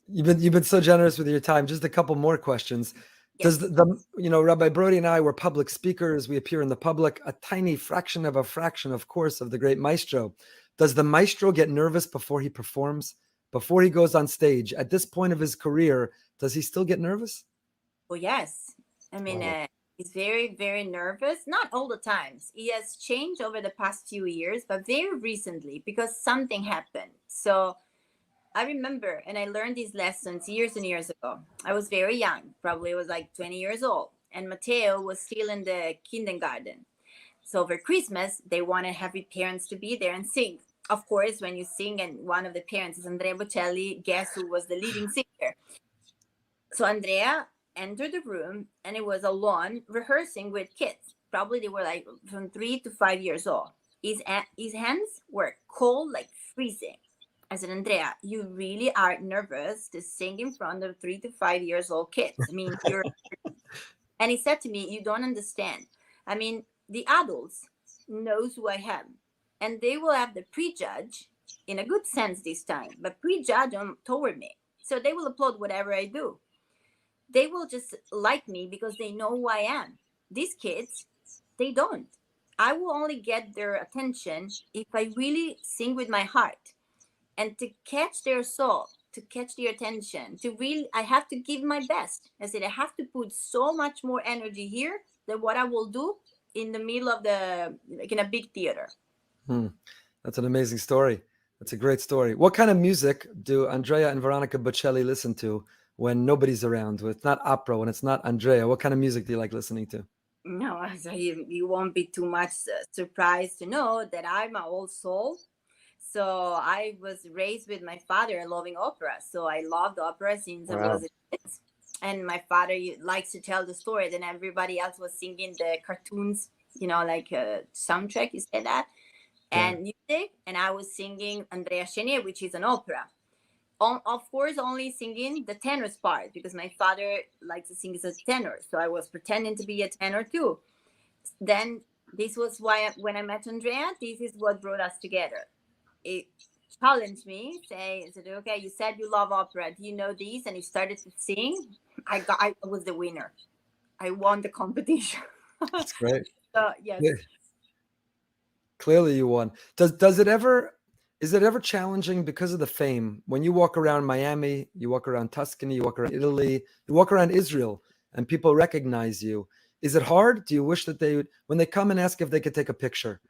You've been so generous with your time. Just a couple more questions. Yes. Does Rabbi Broide and I were public speakers. We appear in the public, a tiny fraction, of course, of the great maestro. Does the maestro get nervous before he performs, before he goes on stage? At this point of his career, does he still get nervous? Oh, yes. I mean, he's very, very nervous. Not all the times. He has changed over the past few years, but very recently because something happened. So I remember, and I learned these lessons years and years ago. I was very young, probably was like 20 years old. And Matteo was still in the kindergarten. So over Christmas, they wanted happy parents to be there and sing. Of course, when you sing and one of the parents is Andrea Bocelli, guess who was the leading singer? So Andrea entered the room and it was alone rehearsing with kids. Probably they were like from 3 to 5 years old. His hands were cold, like freezing. I said, Andrea, you really are nervous to sing in front of 3 to 5 years old kids. I mean, and he said to me, you don't understand. I mean, the adults knows who I am, and they will have the prejudge in a good sense this time, but prejudge toward me. So they will applaud whatever I do. They will just like me because they know who I am. These kids, they don't. I will only get their attention if I really sing with my heart. And to catch their soul, to catch their attention, I have to give my best. I said, I have to put so much more energy here than what I will do in the middle of in a big theater. That's an amazing story. That's a great story. What kind of music do Andrea and Veronica Bocelli listen to when nobody's around? When it's not opera, when it's not Andrea, what kind of music do you like listening to? No, so you won't be too much surprised to know that I'm an old soul. So I was raised with my father loving opera. So I loved opera since I was a kid. And my father likes to tell the story. Then everybody else was singing the cartoons, like soundtrack, you said that, and music. And I was singing Andrea Chenier, which is an opera. Of course, only singing the tenor's part because my father likes to sing as a tenor. So I was pretending to be a tenor too. Then this was why when I met Andrea, this is what brought us together. It challenged me, said, okay, you said you love opera. Do you know these? And he started to sing. I was the winner. I won the competition. That's great. So, yes. Yeah. Clearly you won. Is it ever challenging because of the fame? When you walk around Miami, you walk around Tuscany, you walk around Italy, you walk around Israel, and people recognize you. Is it hard? Do you wish that when they come and ask if they could take a picture,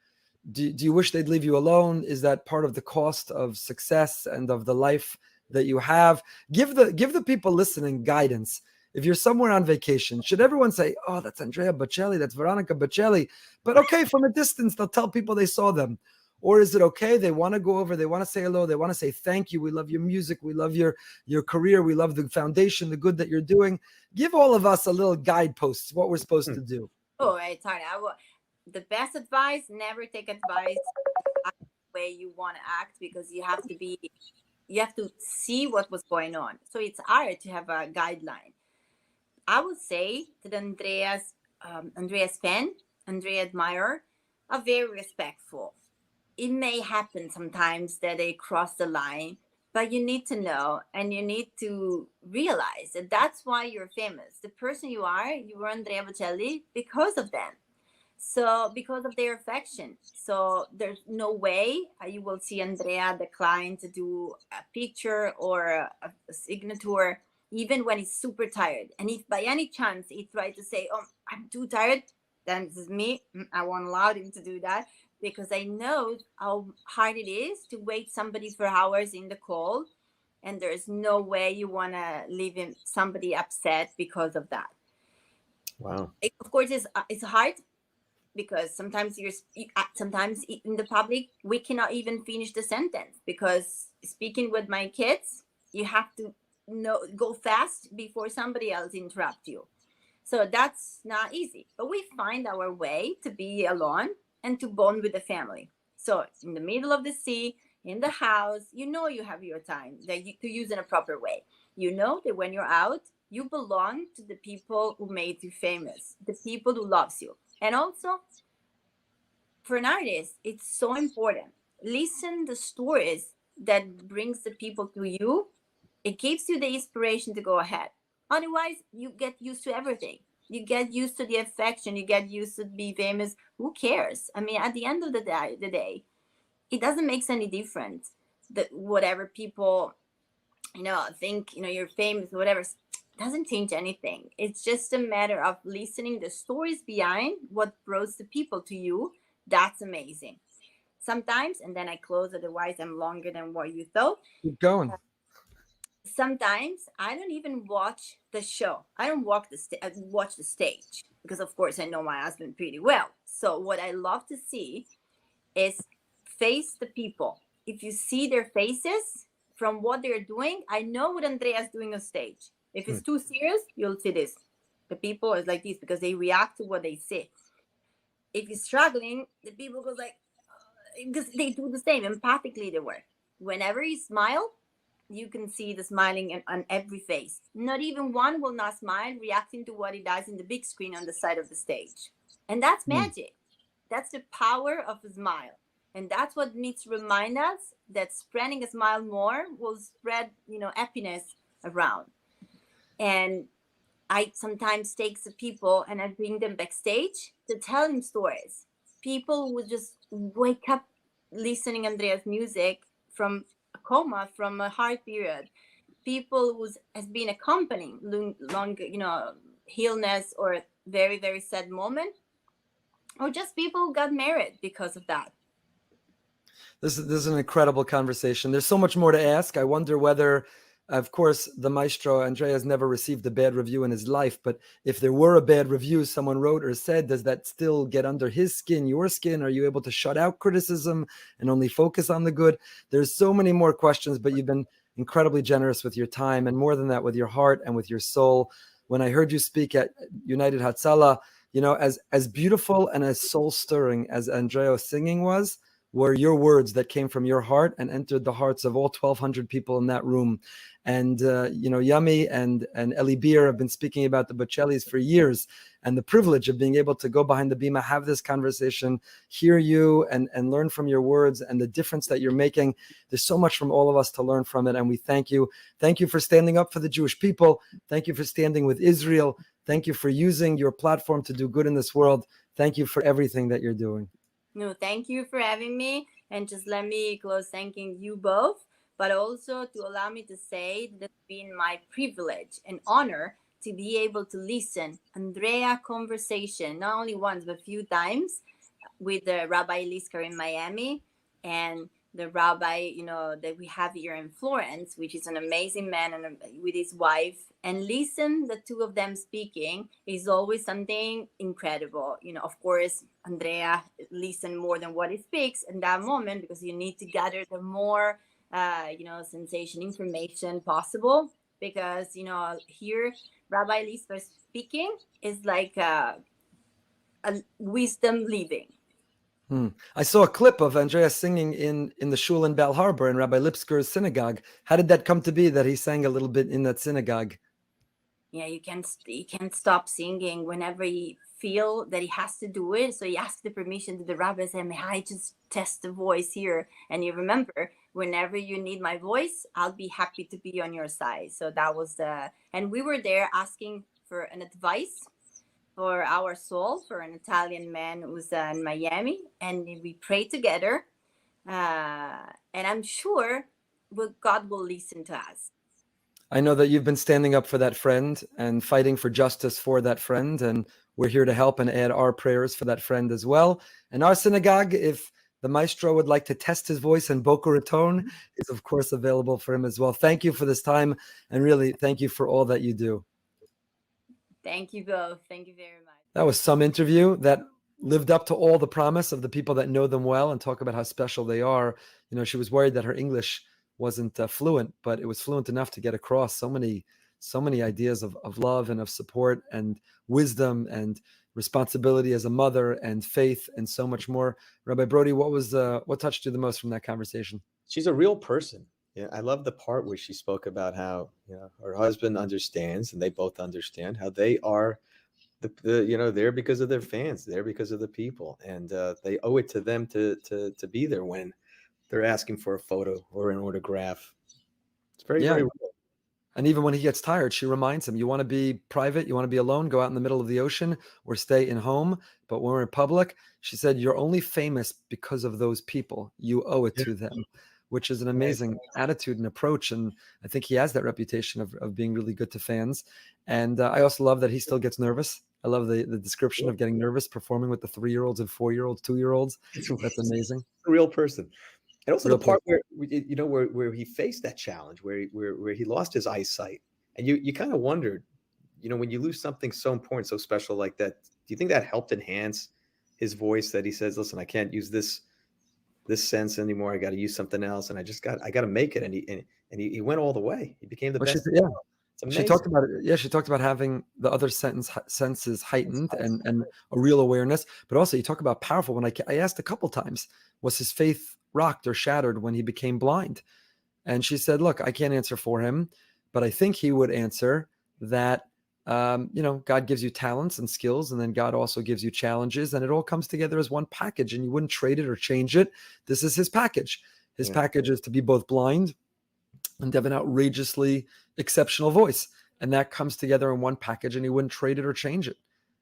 do you wish they'd leave you alone? Is that part of the cost of success and of the life that you have? Give the people listening guidance. If you're somewhere on vacation, should everyone say, oh, that's Andrea Bocelli, that's Veronica Bocelli? But okay, from a distance, they'll tell people they saw them. Or is it okay? They want to go over, they want to say hello, they want to say thank you. We love your music. We love your career. We love the foundation, the good that you're doing. Give all of us a little guidepost, what we're supposed to do. Oh, it's hard. The best advice, never take advice the way you want to act because you have to see what was going on. So it's hard to have a guideline. I would say that Andrea's fan, Andrea admirer, are very respectful. It may happen sometimes that they cross the line, But you need to know, and you need to realize that that's why you're famous. The person you were Andrea Bocelli because of them. So because of their affection. So there's no way you will see Andrea decline to do a picture or a signature, even when he's super tired. And if by any chance he tried to say, "Oh, I'm too tired," then this is me. I won't allow him to do that, because I know how hard it is to wait somebody for hours in the cold. And there's no way you want to leave somebody upset because of that. Wow. Of course, it's hard, because sometimes sometimes in the public we cannot even finish the sentence, because speaking with my kids, you have to go fast before somebody else interrupt you. So that's not easy, but we find our way to be alone and to bond with the family. So in the middle of the sea, in the house, you have your time to use in a proper way. You know that when you're out, you belong to the people who made you famous, the people who loves you. And also, for an artist, it's so important. Listen the stories that brings the people to you. It gives you the inspiration to go ahead. Otherwise, you get used to everything. You get used to the affection. You get used to be famous. Who cares? I mean, at the end of the day, it doesn't make any difference that whatever people, think, you're famous, whatever. Doesn't change anything. It's just a matter of listening the stories behind what brought the people to you. That's amazing. Sometimes, and then I close, otherwise I'm longer than what you thought. Keep going. Sometimes I don't even watch the show. I don't watch the stage, because of course I know my husband pretty well. So what I love to see is face the people. If you see their faces from what they're doing, I know what Andrea's doing on stage. If it's too serious, you'll see this. The people is like this because they react to what they see. If you're struggling, the people go like, because they do the same. Empathically, they work. Whenever you smile, you can see the smiling on every face. Not even one will not smile, reacting to what he does in the big screen on the side of the stage. And that's magic. That's the power of a smile. And that's what needs to remind us that spreading a smile more will spread, happiness around. And I sometimes take the people and I bring them backstage to tell them stories. People who just wake up listening Andrea's music from a coma, from a hard period. People who has been accompanying long, illness or a very, very sad moment. Or just people who got married because of that. This is an incredible conversation. There's so much more to ask. I wonder whether, of course, the maestro Andrea has never received a bad review in his life, but if there were a bad review someone wrote or said, does that still get under his skin, your skin? Are you able to shut out criticism and only focus on the good? There's so many more questions, but you've been incredibly generous with your time, and more than that, with your heart and with your soul. When I heard you speak at United Hatzalah, as beautiful and as soul stirring as Andrea's singing were your words that came from your heart and entered the hearts of all 1,200 people in that room. And, Yummy and Eli Beer have been speaking about the Bocellis for years, and the privilege of being able to go behind the Bima, have this conversation, hear you and learn from your words and the difference that you're making. There's so much from all of us to learn from it. And we thank you. Thank you for standing up for the Jewish people. Thank you for standing with Israel. Thank you for using your platform to do good in this world. Thank you for everything that you're doing. No, thank you for having me. And just let me close thanking you both, but also to allow me to say that it's been my privilege and honor to be able to listen Andrea conversation, not only once, but a few times with the Rabbi Lisker in Miami and the rabbi, that we have here in Florence, which is an amazing man and with his wife, and listen the two of them speaking is always something incredible. Of course, Andrea listen more than what he speaks in that moment, because you need to gather the more, sensation information possible, because, here Rabbi Lisker speaking is like a wisdom living. I saw a clip of Andrea singing in the shul in Bal Harbor in Rabbi Lipsker's synagogue. How did that come to be that he sang a little bit in that synagogue? Yeah, you can't stop singing whenever he feel that he has to do it. So he asked the permission to the rabbi, say, may I just test the voice here? And you remember whenever you need my voice, I'll be happy to be on your side. So that was and we were there asking for an advice for our soul, for an Italian man who's in Miami, and we prayed together. And I'm sure God will listen to us. I know that you've been standing up for that friend and fighting for justice for that friend, and we're here to help and add our prayers for that friend as well. And our synagogue, if the maestro would like to test his voice in Boca Raton, is of course available for him as well. Thank you for this time, and really thank you for all that you do. Thank you both. Thank you very much. That was some interview that lived up to all the promise of the people that know them well and talk about how special they are. You know, she was worried that her English wasn't fluent, but it was fluent enough to get across so many ideas of love and of support and wisdom and responsibility as a mother and faith and so much more. Rabbi Broide, what touched you the most from that conversation? She's a real person. Yeah, I love the part where she spoke about how, you know, her husband understands, and they both understand how they are the you know, there because of their fans, there because of the people, and they owe it to them to be there when they're asking for a photo or an autograph. It's very real. And even when he gets tired, she reminds him, you want to be private, you want to be alone, go out in the middle of the ocean or stay in home. But when we're in public, she said, you're only famous because of those people. You owe it to them, which is an amazing attitude and approach. And I think he has that reputation of being really good to fans. And I also love that he still gets nervous. I love the description of getting nervous performing with the 3-year-olds and 4-year-olds, 2-year-olds. That's amazing. A real person. And also the part where, you know, where he faced that challenge, where he lost his eyesight, and you kind of wondered, you know, when you lose something so important, so special like that, do you think that helped enhance his voice? That he says, "Listen, I can't use this sense anymore. I got to use something else, and I got to make it." And he went all the way. He became the best. She talked about it. Yeah, she talked about having the other senses heightened and a real awareness. But also, you talk about powerful. When I asked a couple times, was his faith rocked or shattered when he became blind? And she said, look, I can't answer for him, but I think he would answer that, you know, God gives you talents and skills, and then God also gives you challenges, and it all comes together as one package, and you wouldn't trade it or change it. This is his package. His package is to be both blind and to have an outrageously exceptional voice. And that comes together in one package, and he wouldn't trade it or change it.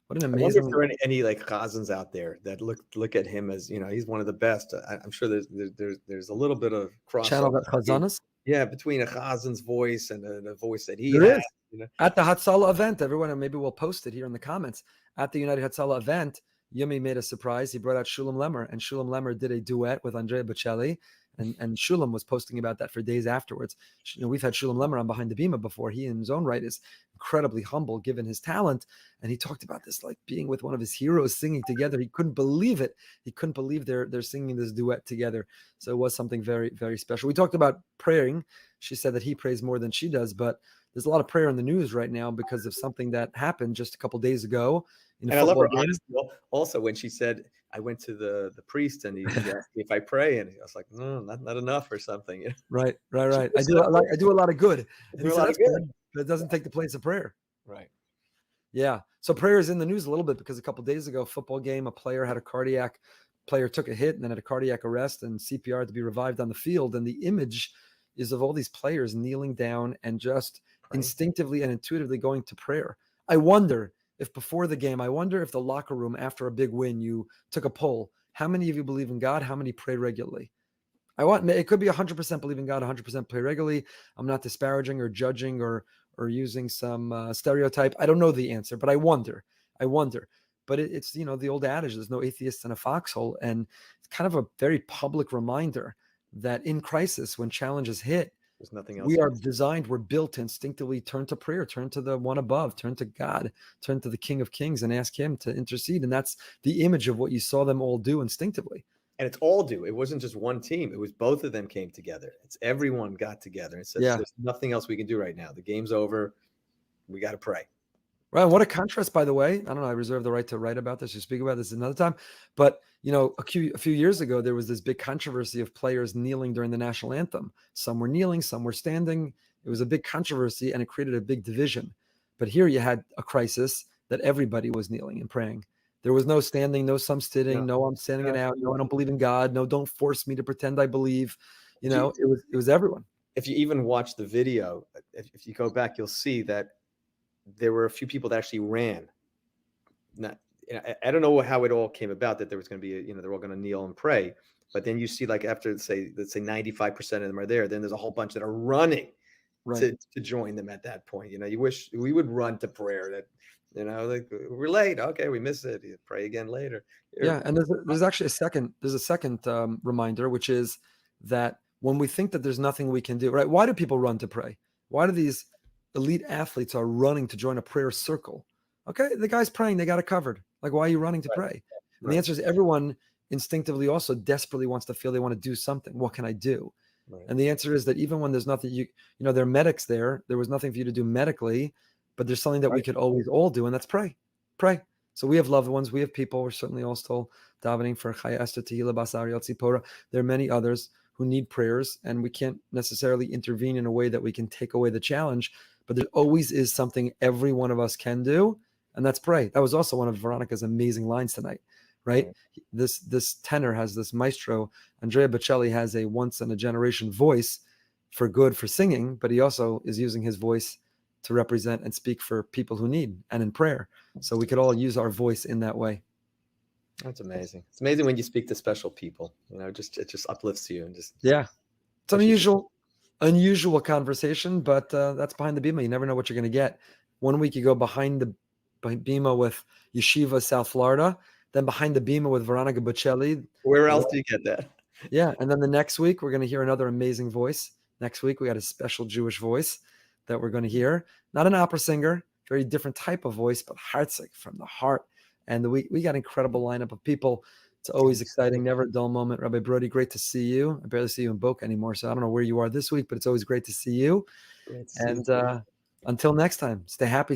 What an amazing. I wonder if there are any like chazans out there that look at him as, you know, he's one of the best. I'm sure there's a little bit of crossover. Channel that chazanas? Yeah, between a chazan's voice and the voice that he has. Is. You know? At the Hatzalah event, everyone, and maybe we'll post it here in the comments. At the United Hatzalah event, Yumi made a surprise. He brought out Shulam Lemmer, and Shulam Lemmer did a duet with Andrea Bocelli. And Shulam was posting about that for days afterwards. You know, we've had Shulam Lemmer on Behind the Bima before. He in his own right is incredibly humble given his talent. And he talked about this, like being with one of his heroes singing together. He couldn't believe it. He couldn't believe they're singing this duet together. So it was something very, very special. We talked about praying. She said that he prays more than she does, but there's a lot of prayer in the news right now because of something that happened just a couple of days ago. And I love her honesty also when she said, I went to the priest and he asked me if I pray, and I was like, no, not enough or something. Right. I do a lot of good. And he said, but it doesn't take the place of prayer. Right. Yeah. So prayer is in the news a little bit because a couple of days ago, football game, a player took a hit and then had a cardiac arrest and CPR to be revived on the field. And the image is of all these players kneeling down and just instinctively and intuitively going to prayer. I wonder if before the game, if the locker room after a big win, you took a poll, how many of you believe in God? How many pray regularly? It could be 100% believe in God, 100% pray regularly. I'm not disparaging or judging or using some stereotype. I don't know the answer, but I wonder. But it's, you know, the old adage, there's no atheists in a foxhole. And it's kind of a very public reminder that in crisis, when challenges hit, there's nothing else. We're built to instinctively turn to prayer, turn to the one above, turn to God, turn to the King of Kings and ask him to intercede. And that's the image of what you saw them all do instinctively. And it's all do. It wasn't just one team. It was both of them came together. It's everyone got together and said, there's nothing else we can do right now. The game's over. We got to pray. Right. What a contrast, by the way. I don't know. I reserve the right to write about this or speak about this another time. But, you know, a few years ago, there was this big controversy of players kneeling during the national anthem. Some were kneeling, some were standing. It was a big controversy and it created a big division. But here you had a crisis that everybody was kneeling and praying. There was no standing, no some sitting, no I'm standing it out, no I don't believe in God, no don't force me to pretend I believe. You know, it was everyone. If you even watch the video, if you go back, you'll see that there were a few people that actually ran. Not, I don't know how it all came about that there was going to be, they're all going to kneel and pray. But then you see, like, after let's say 95% of them are there, then there's a whole bunch that are running to join them at that point. You wish we would run to prayer. That like, we're late. Okay, we missed it. You pray again later. Yeah, and there's actually a second reminder, which is that when we think that there's nothing we can do, right? Why do people run to pray? Why do these elite athletes are running to join a prayer circle? Okay, the guy's praying, they got it covered. Like, why are you running to pray? And the answer is everyone instinctively also desperately wants to feel they want to do something. What can I do? Right. And the answer is that even when there's nothing, there are medics there. There was nothing for you to do medically, but there's something that we could always all do, and that's pray. Pray. So we have loved ones. We have people. We're certainly all still davening for Chaya Esther Tehila Basar Yal Tzipora. There are many others who need prayers, and we can't necessarily intervene in a way that we can take away the challenge, but there always is something every one of us can do, and that's pray. That was also one of Veronica's amazing lines tonight, right? This tenor has this maestro. Andrea Bocelli has a once-in-a-generation voice for singing, but he also is using his voice to represent and speak for people who need and in prayer. So we could all use our voice in that way. That's amazing. It's amazing when you speak to special people. It just uplifts you and just it's an unusual conversation, but that's behind the Bima. You never know what you're going to get. One week you go behind the Bima with Yeshiva South Florida, then behind the Bima with Veronica Bocelli. Where else do you get that? Yeah, and then the next week we're going to hear another amazing voice. Next week we got a special Jewish voice that we're going to hear. Not an opera singer, very different type of voice, but heartsick from the heart. And we got an incredible lineup of people. It's always exciting, never a dull moment. Rabbi Broide, great to see you. I barely see you in Boca anymore, so I don't know where you are this week, but it's always great to see you. Until next time, stay happy.